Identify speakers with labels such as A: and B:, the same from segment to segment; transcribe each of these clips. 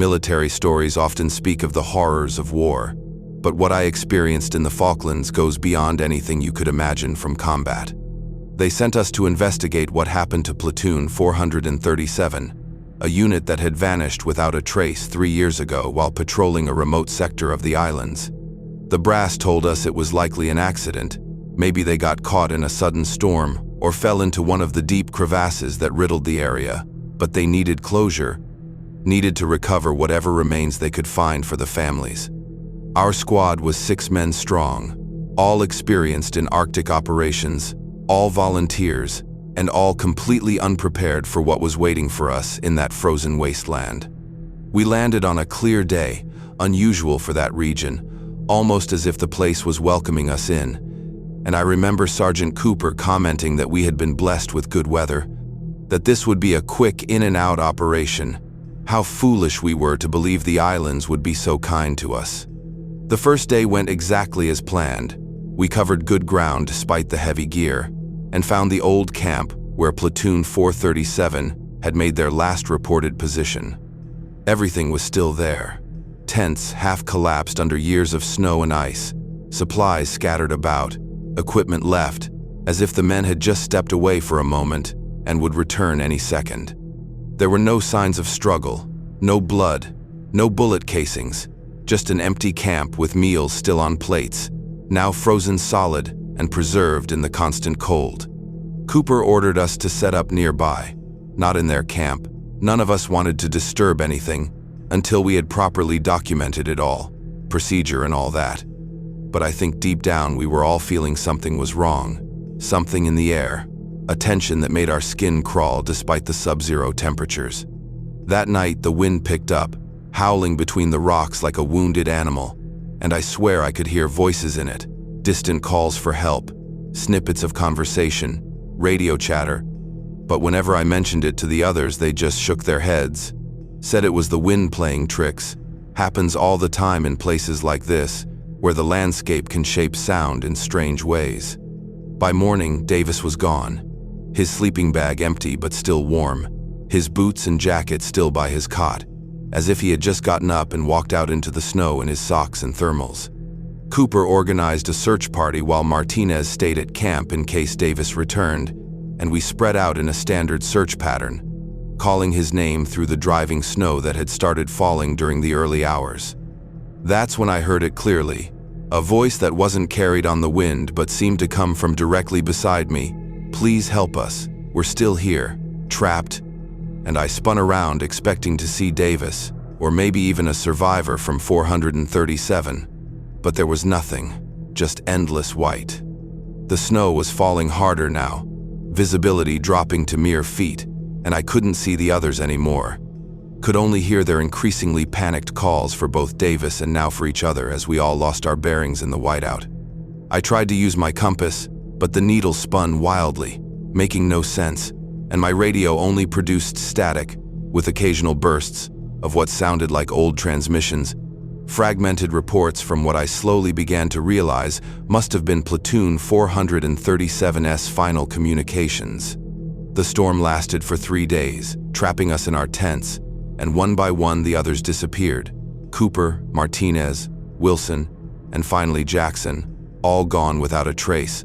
A: Military stories often speak of the horrors of war, but what I experienced in the Falklands goes beyond anything you could imagine from combat. They sent us to investigate what happened to Platoon 437, a unit that had vanished without a trace 3 years ago while patrolling a remote sector of the islands. The brass told us it was likely an accident. Maybe they got caught in a sudden storm or fell into one of the deep crevasses that riddled the area, but they needed closure, needed to recover whatever remains they could find for the families. Our squad was 6 men strong, all experienced in Arctic operations, all volunteers, and all completely unprepared for what was waiting for us in that frozen wasteland. We landed on a clear day, unusual for that region, almost as if the place was welcoming us in. And I remember Sergeant Cooper commenting that we had been blessed with good weather, that this would be a quick in-and-out operation. How foolish we were to believe the islands would be so kind to us. The first day went exactly as planned. We covered good ground despite the heavy gear, and found the old camp where Platoon 437 had made their last reported position. Everything was still there. Tents half collapsed under years of snow and ice, supplies scattered about, equipment left, as if the men had just stepped away for a moment and would return any second. There were no signs of struggle, no blood, no bullet casings, just an empty camp with meals still on plates, now frozen solid and preserved in the constant cold. Cooper ordered us to set up nearby, not in their camp. None of us wanted to disturb anything until we had properly documented it all, procedure and all that. But I think deep down we were all feeling something was wrong, something in the air, a tension that made our skin crawl despite the sub-zero temperatures. That night the wind picked up, howling between the rocks like a wounded animal, and I swear I could hear voices in it, distant calls for help, snippets of conversation, radio chatter. But whenever I mentioned it to the others, they just shook their heads, said it was the wind playing tricks. Happens all the time in places like this, where the landscape can shape sound in strange ways. By morning, Davis was gone, his sleeping bag empty but still warm, his boots and jacket still by his cot, as if he had just gotten up and walked out into the snow in his socks and thermals. Cooper organized a search party while Martinez stayed at camp in case Davis returned, and we spread out in a standard search pattern, calling his name through the driving snow that had started falling during the early hours. That's when I heard it clearly, a voice that wasn't carried on the wind but seemed to come from directly beside me. "Please help us, we're still here, trapped." And I spun around expecting to see Davis, or maybe even a survivor from 437. But there was nothing, just endless white. The snow was falling harder now, visibility dropping to mere feet, and I couldn't see the others anymore. Could only hear their increasingly panicked calls for both Davis and now for each other as we all lost our bearings in the whiteout. I tried to use my compass, but the needle spun wildly, making no sense, and my radio only produced static, with occasional bursts of what sounded like old transmissions, fragmented reports from what I slowly began to realize must have been Platoon 437's final communications. The storm lasted for 3 days, trapping us in our tents, and one by one the others disappeared. Cooper, Martinez, Wilson, and finally Jackson, all gone without a trace.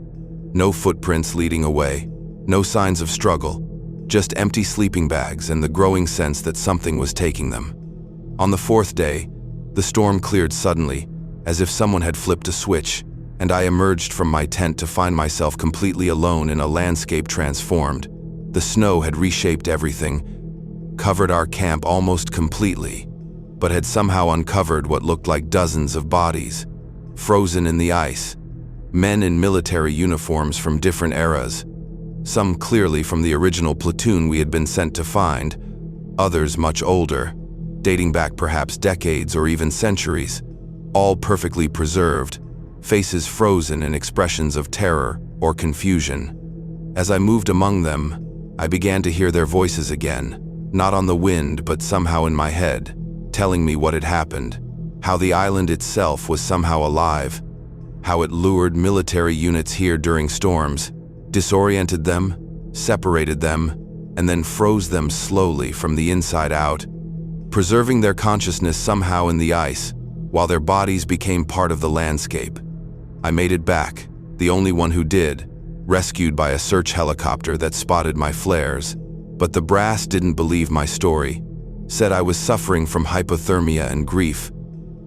A: No footprints leading away, no signs of struggle, just empty sleeping bags and the growing sense that something was taking them. On the 4th day, the storm cleared suddenly, as if someone had flipped a switch, and I emerged from my tent to find myself completely alone in a landscape transformed. The snow had reshaped everything, covered our camp almost completely, but had somehow uncovered what looked like dozens of bodies, frozen in the ice, men in military uniforms from different eras, some clearly from the original platoon we had been sent to find, others much older, dating back perhaps decades or even centuries, all perfectly preserved, faces frozen in expressions of terror or confusion. As I moved among them, I began to hear their voices again, not on the wind but somehow in my head, telling me what had happened, how the island itself was somehow alive, how it lured military units here during storms, disoriented them, separated them, and then froze them slowly from the inside out, preserving their consciousness somehow in the ice, while their bodies became part of the landscape. I made it back, the only one who did, rescued by a search helicopter that spotted my flares. But the brass didn't believe my story, said I was suffering from hypothermia and grief,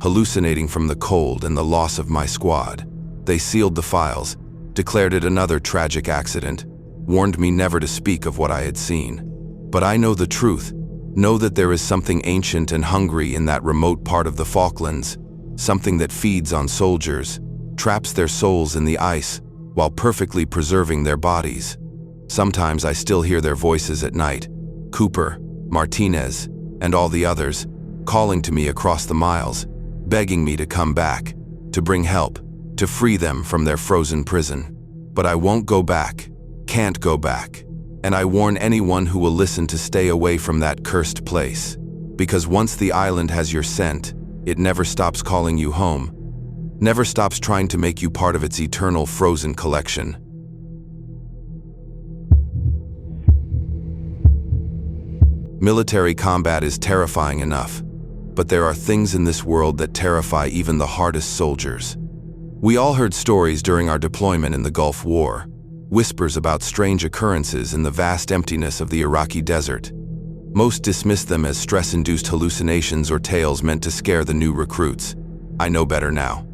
A: hallucinating from the cold and the loss of my squad. They sealed the files, declared it another tragic accident, warned me never to speak of what I had seen. But I know the truth, know that there is something ancient and hungry in that remote part of the Falklands, something that feeds on soldiers, traps their souls in the ice, while perfectly preserving their bodies. Sometimes I still hear their voices at night, Cooper, Martinez, and all the others, calling to me across the miles, begging me to come back, to bring help, to free them from their frozen prison. But I won't go back, can't go back. And I warn anyone who will listen to stay away from that cursed place. Because once the island has your scent, it never stops calling you home, never stops trying to make you part of its eternal frozen collection. Military combat is terrifying enough, but there are things in this world that terrify even the hardest soldiers. We all heard stories during our deployment in the Gulf War, whispers about strange occurrences in the vast emptiness of the Iraqi desert. Most dismissed them as stress-induced hallucinations or tales meant to scare the new recruits. I know better now.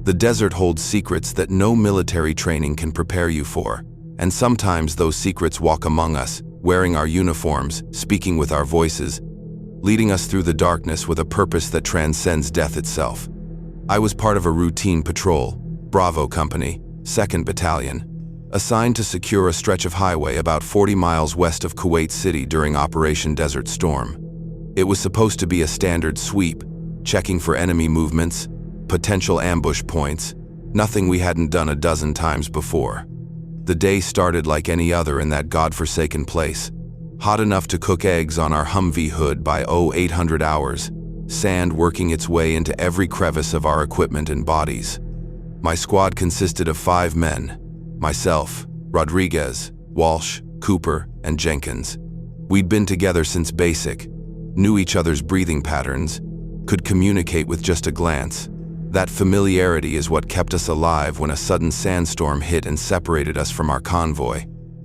A: The desert holds secrets that no military training can prepare you for, and sometimes those secrets walk among us, wearing our uniforms, speaking with our voices, leading us through the darkness with a purpose that transcends death itself. I was part of a routine patrol, Bravo Company, 2nd Battalion, assigned to secure a stretch of highway about 40 miles west of Kuwait City during Operation Desert Storm. It was supposed to be a standard sweep, checking for enemy movements, potential ambush points, nothing we hadn't done a dozen times before. The day started like any other in that godforsaken place, hot enough to cook eggs on our Humvee hood by 0800 hours, sand working its way into every crevice of our equipment and bodies. My squad consisted of 5 men, myself, Rodriguez, Walsh, Cooper, and Jenkins. We'd been together since basic, knew each other's breathing patterns, could communicate with just a glance. That familiarity is what kept us alive when a sudden sandstorm hit and separated us from our convoy.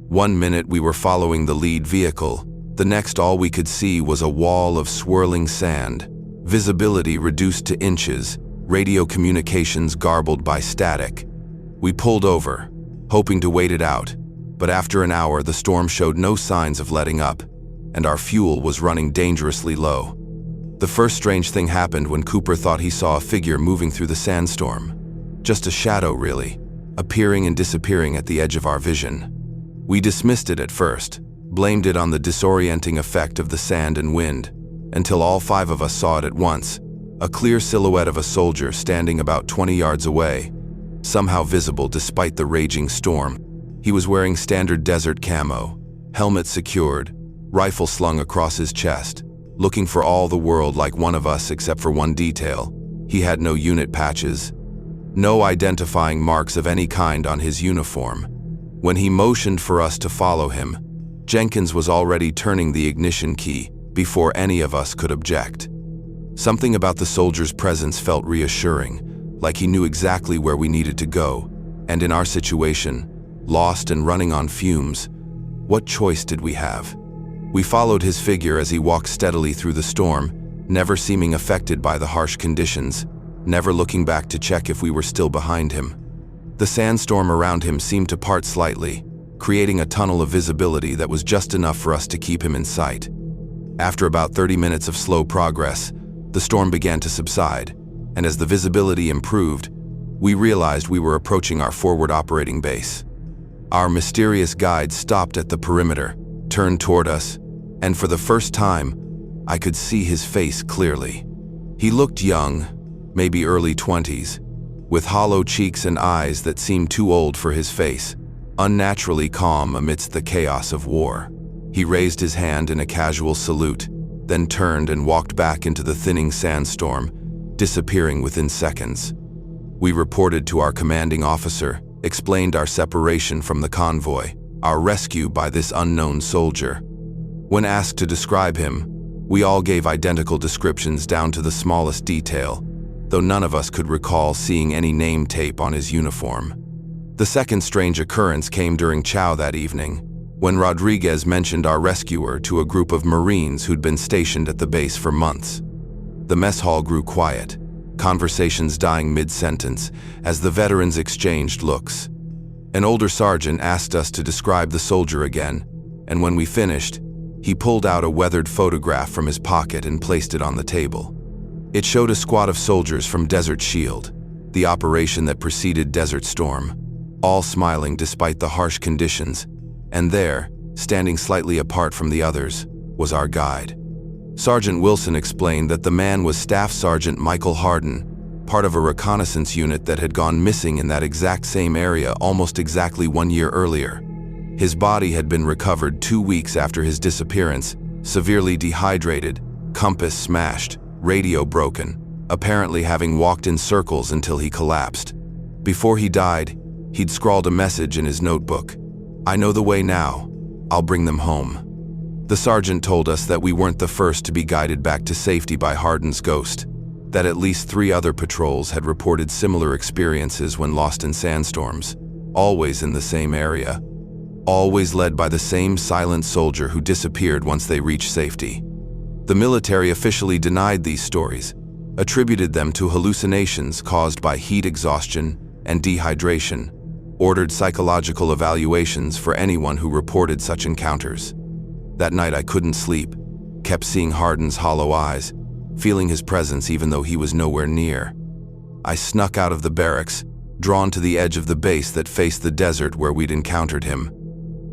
A: One minute we were following the lead vehicle, the next all we could see was a wall of swirling sand, visibility reduced to inches, radio communications garbled by static. We pulled over, hoping to wait it out, but after an hour the storm showed no signs of letting up, and our fuel was running dangerously low. The first strange thing happened when Cooper thought he saw a figure moving through the sandstorm. Just a shadow, really, appearing and disappearing at the edge of our vision. We dismissed it at first, blamed it on the disorienting effect of the sand and wind, until all 5 of us saw it at once, a clear silhouette of a soldier standing about 20 yards away, somehow visible despite the raging storm. He was wearing standard desert camo, helmet secured, rifle slung across his chest, looking for all the world like one of us except for one detail. He had no unit patches, no identifying marks of any kind on his uniform. When he motioned for us to follow him, Jenkins was already turning the ignition key before any of us could object. Something about the soldier's presence felt reassuring, like he knew exactly where we needed to go, and in our situation, lost and running on fumes, what choice did we have? We followed his figure as he walked steadily through the storm, never seeming affected by the harsh conditions, never looking back to check if we were still behind him. The sandstorm around him seemed to part slightly, creating a tunnel of visibility that was just enough for us to keep him in sight. After about 30 minutes of slow progress, the storm began to subside, and as the visibility improved, we realized we were approaching our forward operating base. Our mysterious guide stopped at the perimeter, turned toward us, and for the first time, I could see his face clearly. He looked young, maybe early 20s, with hollow cheeks and eyes that seemed too old for his face, unnaturally calm amidst the chaos of war. He raised his hand in a casual salute, then turned and walked back into the thinning sandstorm, disappearing within seconds. We reported to our commanding officer, explained our separation from the convoy, our rescue by this unknown soldier. When asked to describe him, We all gave identical descriptions down to the smallest detail, though none of us could recall seeing any name tape on his uniform. The second strange occurrence came during chow that evening, when Rodriguez mentioned our rescuer to a group of Marines who'd been stationed at the base for months. The mess hall grew quiet, conversations dying mid-sentence as the veterans exchanged looks. An older sergeant asked us to describe the soldier again, and when we finished, he pulled out a weathered photograph from his pocket and placed it on the table. It showed a squad of soldiers from Desert Shield, the operation that preceded Desert Storm, all smiling despite the harsh conditions, and there, standing slightly apart from the others, was our guide. Sergeant Wilson explained that the man was Staff Sergeant Michael Harden, part of a reconnaissance unit that had gone missing in that exact same area almost exactly 1 year earlier. His body had been recovered 2 weeks after his disappearance, severely dehydrated, compass smashed, radio broken, apparently having walked in circles until he collapsed. Before he died, he'd scrawled a message in his notebook. "I know the way now. I'll bring them home." The sergeant told us that we weren't the first to be guided back to safety by Harden's ghost, that at least 3 other patrols had reported similar experiences when lost in sandstorms, always in the same area, always led by the same silent soldier who disappeared once they reached safety. The military officially denied these stories, attributed them to hallucinations caused by heat exhaustion and dehydration, ordered psychological evaluations for anyone who reported such encounters. That night I couldn't sleep, kept seeing Harden's hollow eyes, feeling his presence even though he was nowhere near. I snuck out of the barracks, drawn to the edge of the base that faced the desert where we'd encountered him.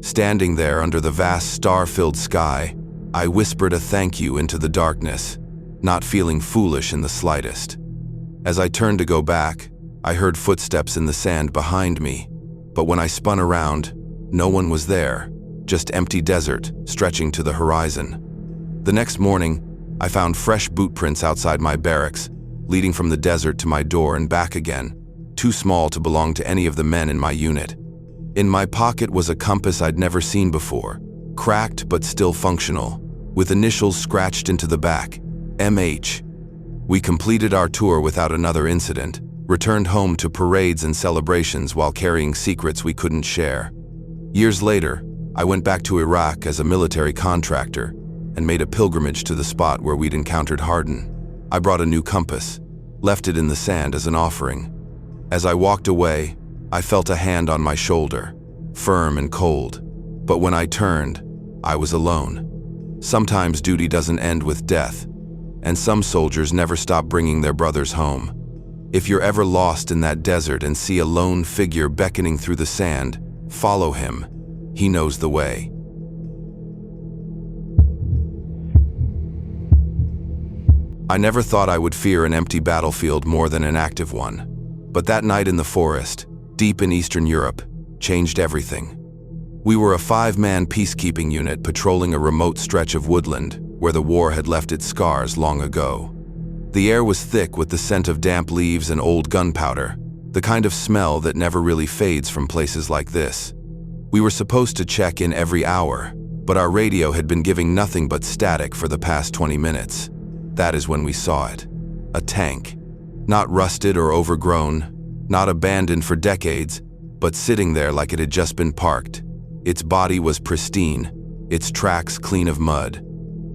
A: Standing there under the vast star-filled sky, I whispered a thank you into the darkness, not feeling foolish in the slightest. As I turned to go back, I heard footsteps in the sand behind me, but when I spun around, no one was there, just empty desert stretching to the horizon. The next morning, I found fresh boot prints outside my barracks, leading from the desert to my door and back again, too small to belong to any of the men in my unit. In my pocket was a compass I'd never seen before, cracked but still functional, with initials scratched into the back, MH. We completed our tour without another incident, returned home to parades and celebrations while carrying secrets we couldn't share. Years later, I went back to Iraq as a military contractor and made a pilgrimage to the spot where we'd encountered Harden. I brought a new compass, left it in the sand as an offering. As I walked away, I felt a hand on my shoulder, firm and cold, but when I turned, I was alone. Sometimes duty doesn't end with death, and some soldiers never stop bringing their brothers home. If you're ever lost in that desert and see a lone figure beckoning through the sand, follow him. He knows the way. I never thought I would fear an empty battlefield more than an active one, but that night in the forest, deep in Eastern Europe, changed everything. We were a 5-man peacekeeping unit patrolling a remote stretch of woodland where the war had left its scars long ago. The air was thick with the scent of damp leaves and old gunpowder, the kind of smell that never really fades from places like this. We were supposed to check in every hour, but our radio had been giving nothing but static for the past 20 minutes. That is when we saw it. A tank. Not rusted or overgrown, not abandoned for decades, but sitting there like it had just been parked. Its body was pristine, its tracks clean of mud.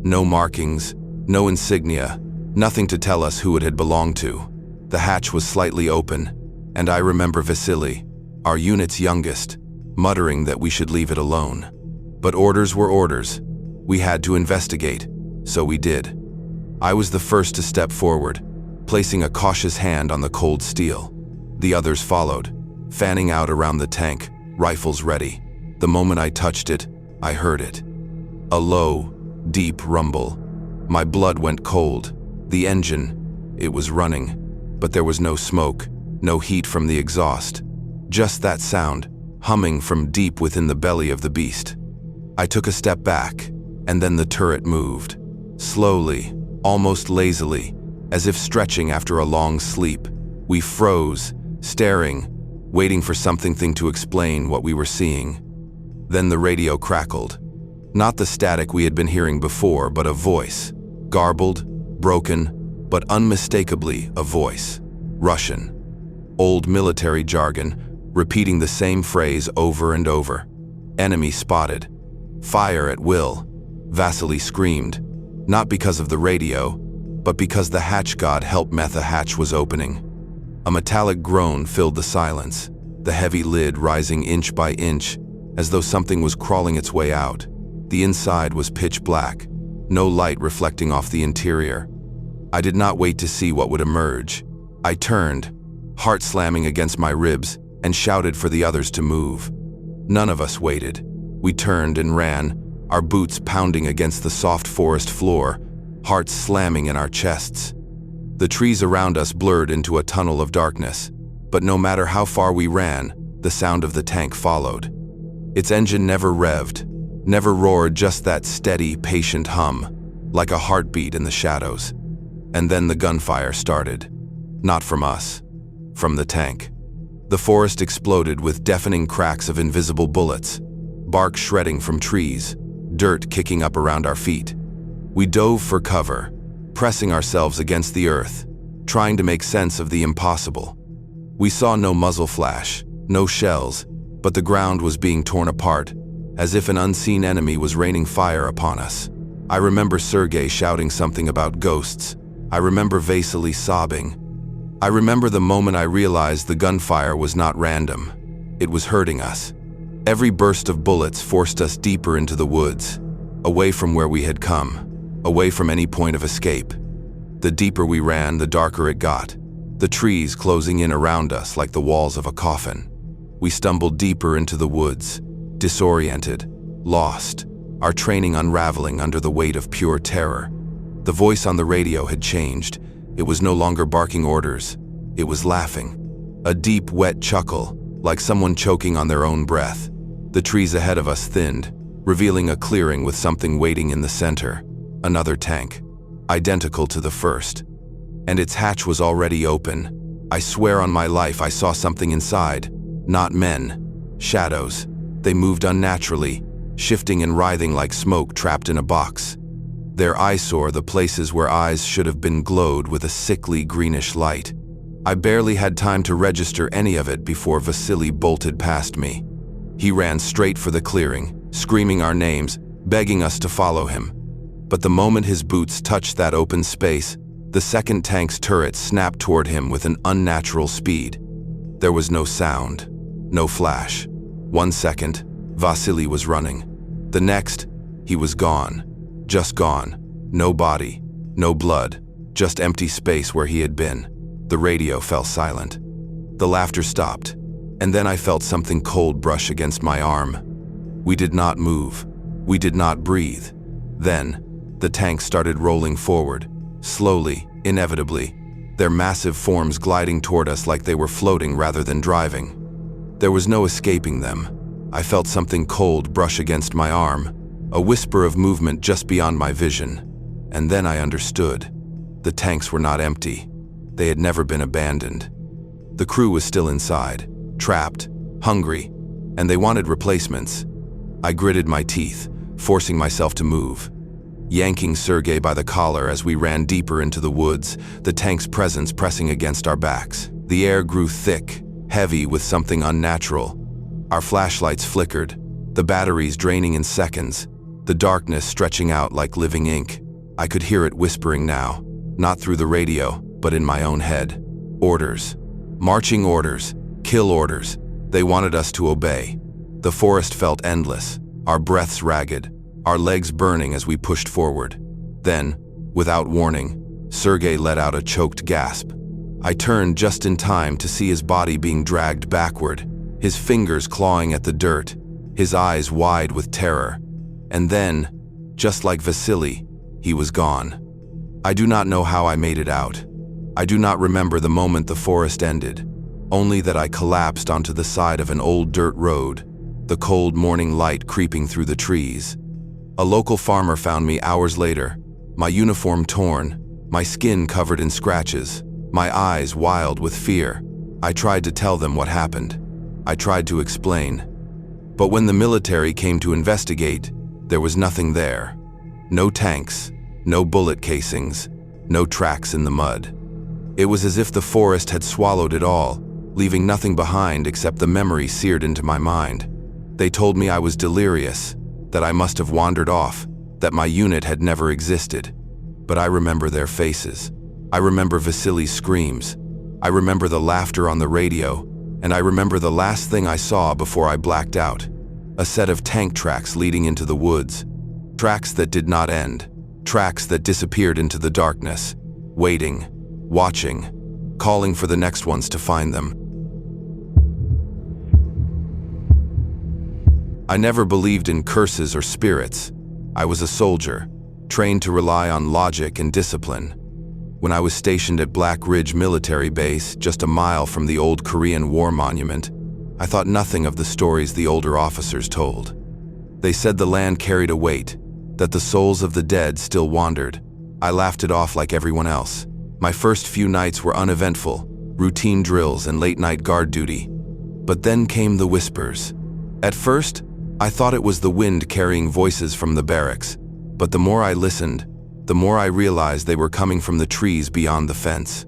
A: No markings, no insignia, nothing to tell us who it had belonged to. The hatch was slightly open, and I remember Vasily, our unit's youngest, muttering that we should leave it alone. But orders were orders. We had to investigate, so we did. I was the first to step forward, placing a cautious hand on the cold steel. The others followed, fanning out around the tank, rifles ready. The moment I touched it, I heard it. A low, deep rumble. My blood went cold. The engine, it was running, but there was no smoke, no heat from the exhaust. Just that sound, humming from deep within the belly of the beast. I took a step back, and then the turret moved. Slowly, almost lazily, as if stretching after a long sleep. We froze, staring, waiting for something to explain what we were seeing. Then the radio crackled. Not the static we had been hearing before, but a voice. Garbled, broken, but unmistakably a voice. Russian. Old military jargon, repeating the same phrase over and over. Enemy spotted. Fire at will. Vasily screamed, not because of the radio, but because the hatch god help Metha hatch was opening. A metallic groan filled the silence, the heavy lid rising inch by inch, as though something was crawling its way out. The inside was pitch black, no light reflecting off the interior. I did not wait to see what would emerge. I turned, heart slamming against my ribs, and shouted for the others to move. None of us waited. We turned and ran, our boots pounding against the soft forest floor, hearts slamming in our chests. The trees around us blurred into a tunnel of darkness, but no matter how far we ran, the sound of the tank followed. Its engine never revved, never roared, just that steady, patient hum, like a heartbeat in the shadows. And then the gunfire started. Not from us, from the tank. The forest exploded with deafening cracks of invisible bullets, bark shredding from trees, dirt kicking up around our feet. We dove for cover, pressing ourselves against the earth, trying to make sense of the impossible. We saw no muzzle flash, no shells, but the ground was being torn apart, as if an unseen enemy was raining fire upon us. I remember Sergei shouting something about ghosts. I remember Vasily sobbing. I remember the moment I realized the gunfire was not random. It was hurting us. Every burst of bullets forced us deeper into the woods, away from where we had come, away from any point of escape. The deeper we ran, the darker it got, the trees closing in around us like the walls of a coffin. We stumbled deeper into the woods, disoriented, lost, our training unraveling under the weight of pure terror. The voice on the radio had changed. It was no longer barking orders. It was laughing. A deep, wet chuckle, like someone choking on their own breath. The trees ahead of us thinned, revealing a clearing with something waiting in the center. Another tank, identical to the first. And its hatch was already open. I swear on my life I saw something inside. Not men. Shadows. They moved unnaturally, shifting and writhing like smoke trapped in a box. Their eyesore, the places where eyes should have been, glowed with a sickly greenish light. I barely had time to register any of it before Vasily bolted past me. He ran straight for the clearing, screaming our names, begging us to follow him. But the moment his boots touched that open space, the second tank's turret snapped toward him with an unnatural speed. There was no sound, no flash. 1 second, Vasily was running. The next, he was gone. Just gone. No body, no blood, just empty space where he had been. The radio fell silent. The laughter stopped, and then I felt something cold brush against my arm. We did not move. We did not breathe. Then, the tank started rolling forward, slowly, inevitably, their massive forms gliding toward us like they were floating rather than driving. There was no escaping them. I felt something cold brush against my arm, a whisper of movement just beyond my vision. And then I understood. The tanks were not empty. They had never been abandoned. The crew was still inside, trapped, hungry, and they wanted replacements. I gritted my teeth, forcing myself to move. Yanking Sergei by the collar as we ran deeper into the woods, the tank's presence pressing against our backs. The air grew thick, heavy with something unnatural. Our flashlights flickered, the batteries draining in seconds, the darkness stretching out like living ink. I could hear it whispering now, not through the radio, but in my own head. Orders. Marching orders. Kill orders. They wanted us to obey. The forest felt endless, our breaths ragged, our legs burning as we pushed forward. Then, without warning, Sergei let out a choked gasp. I turned just in time to see his body being dragged backward, his fingers clawing at the dirt, his eyes wide with terror. And then, just like Vasily, he was gone. I do not know how I made it out. I do not remember the moment the forest ended, only that I collapsed onto the side of an old dirt road, the cold morning light creeping through the trees. A local farmer found me hours later, my uniform torn, my skin covered in scratches, my eyes wild with fear. I tried to tell them what happened. I tried to explain. But when the military came to investigate, there was nothing there. No tanks, No bullet casings, no tracks in the mud. It was as if the forest had swallowed it all, leaving nothing behind except the memory seared into my mind. They told me I was delirious, that I must have wandered off, that my unit had never existed. But I remember their faces. I remember Vasily's screams. I remember the laughter on the radio, and I remember the last thing I saw before I blacked out. A set of tank tracks leading into the woods. Tracks that did not end. Tracks that disappeared into the darkness, waiting, watching, calling for the next ones to find them. I never believed in curses or spirits. I was a soldier, trained to rely on logic and discipline. When I was stationed at Black Ridge Military Base, just a mile from the old Korean War Monument, I thought nothing of the stories the older officers told. They said the land carried a weight, that the souls of the dead still wandered. I laughed it off like everyone else. My first few nights were uneventful, routine drills and late-night guard duty. But then came the whispers. At first, I thought it was the wind carrying voices from the barracks, but the more I listened, the more I realized they were coming from the trees beyond the fence.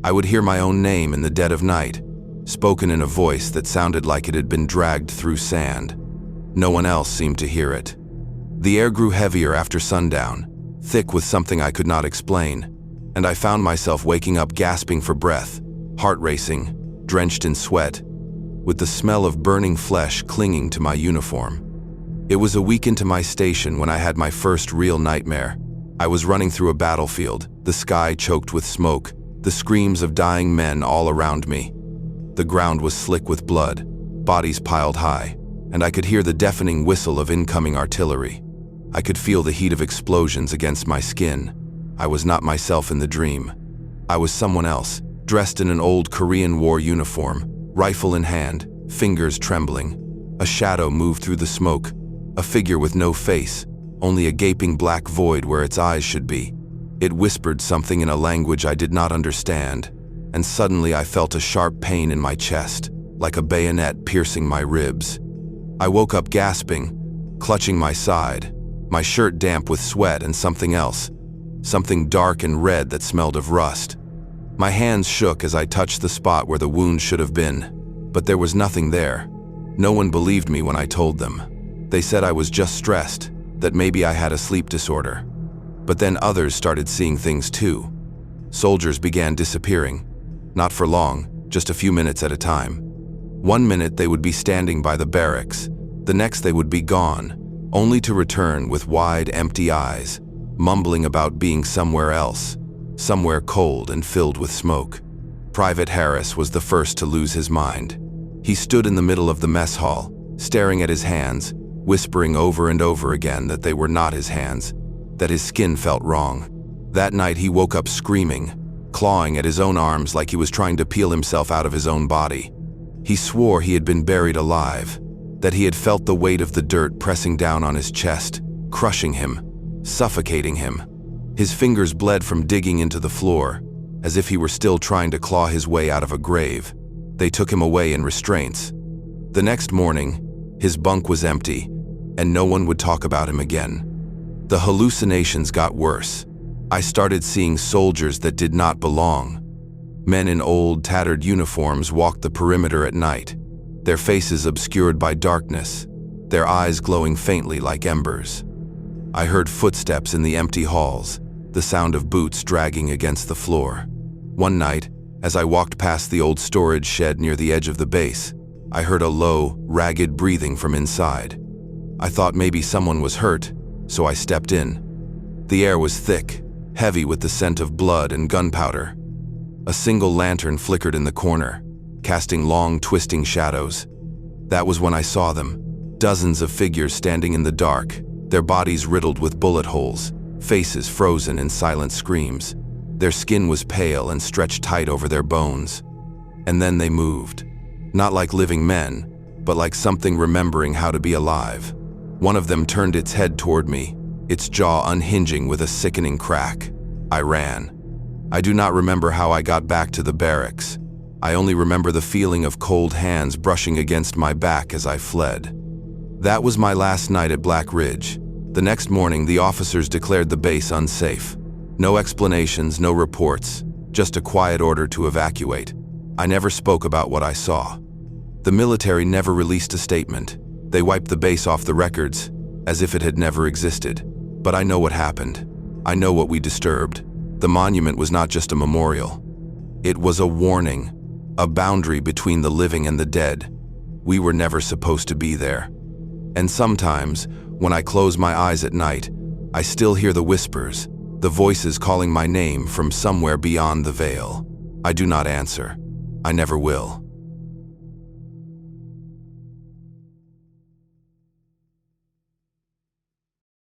A: I would hear my own name in the dead of night, spoken in a voice that sounded like it had been dragged through sand. No one else seemed to hear it. The air grew heavier after sundown, thick with something I could not explain, and I found myself waking up gasping for breath, heart racing, drenched in sweat, with the smell of burning flesh clinging to my uniform. It was a week into my station when I had my first real nightmare. I was running through a battlefield, the sky choked with smoke, the screams of dying men all around me. The ground was slick with blood, bodies piled high, and I could hear the deafening whistle of incoming artillery. I could feel the heat of explosions against my skin. I was not myself in the dream. I was someone else, dressed in an old Korean War uniform, rifle in hand, fingers trembling. A shadow moved through the smoke, a figure with no face, only a gaping black void where its eyes should be. It whispered something in a language I did not understand, and suddenly I felt a sharp pain in my chest, like a bayonet piercing my ribs. I woke up gasping, clutching my side, my shirt damp with sweat and something else, something dark and red that smelled of rust. My hands shook as I touched the spot where the wound should have been, but there was nothing there. No one believed me when I told them. They said I was just stressed, that maybe I had a sleep disorder. But then others started seeing things too. Soldiers began disappearing. Not for long, just a few minutes at a time. 1 minute they would be standing by the barracks, the next they would be gone, only to return with wide, empty eyes, mumbling about being somewhere else, somewhere cold and filled with smoke. Private Harris was the first to lose his mind. He stood in the middle of the mess hall, staring at his hands, whispering over and over again that they were not his hands, that his skin felt wrong. That night he woke up screaming, clawing at his own arms like he was trying to peel himself out of his own body. He swore he had been buried alive, that he had felt the weight of the dirt pressing down on his chest, crushing him, suffocating him. His fingers bled from digging into the floor, as if he were still trying to claw his way out of a grave. They took him away in restraints. The next morning, his bunk was empty, and no one would talk about him again. The hallucinations got worse. I started seeing soldiers that did not belong. Men in old, tattered uniforms walked the perimeter at night, their faces obscured by darkness, their eyes glowing faintly like embers. I heard footsteps in the empty halls, the sound of boots dragging against the floor. One night, as I walked past the old storage shed near the edge of the base, I heard a low, ragged breathing from inside. I thought maybe someone was hurt, so I stepped in. The air was thick, heavy with the scent of blood and gunpowder. A single lantern flickered in the corner, casting long, twisting shadows. That was when I saw them, dozens of figures standing in the dark, their bodies riddled with bullet holes, faces frozen in silent screams. Their skin was pale and stretched tight over their bones. And then they moved. Not like living men, but like something remembering how to be alive. One of them turned its head toward me, its jaw unhinging with a sickening crack. I ran. I do not remember how I got back to the barracks. I only remember the feeling of cold hands brushing against my back as I fled. That was my last night at Black Ridge, The next morning, the officers declared the base unsafe. No explanations, no reports, just a quiet order to evacuate. I never spoke about what I saw. The military never released a statement. They wiped the base off the records, as if it had never existed. But I know what happened. I know what we disturbed. The monument was not just a memorial. It was a warning, a boundary between the living and the dead. We were never supposed to be there. And sometimes, when I close my eyes at night, I still hear the whispers, the voices calling my name from somewhere beyond the veil. I do not answer. I never will.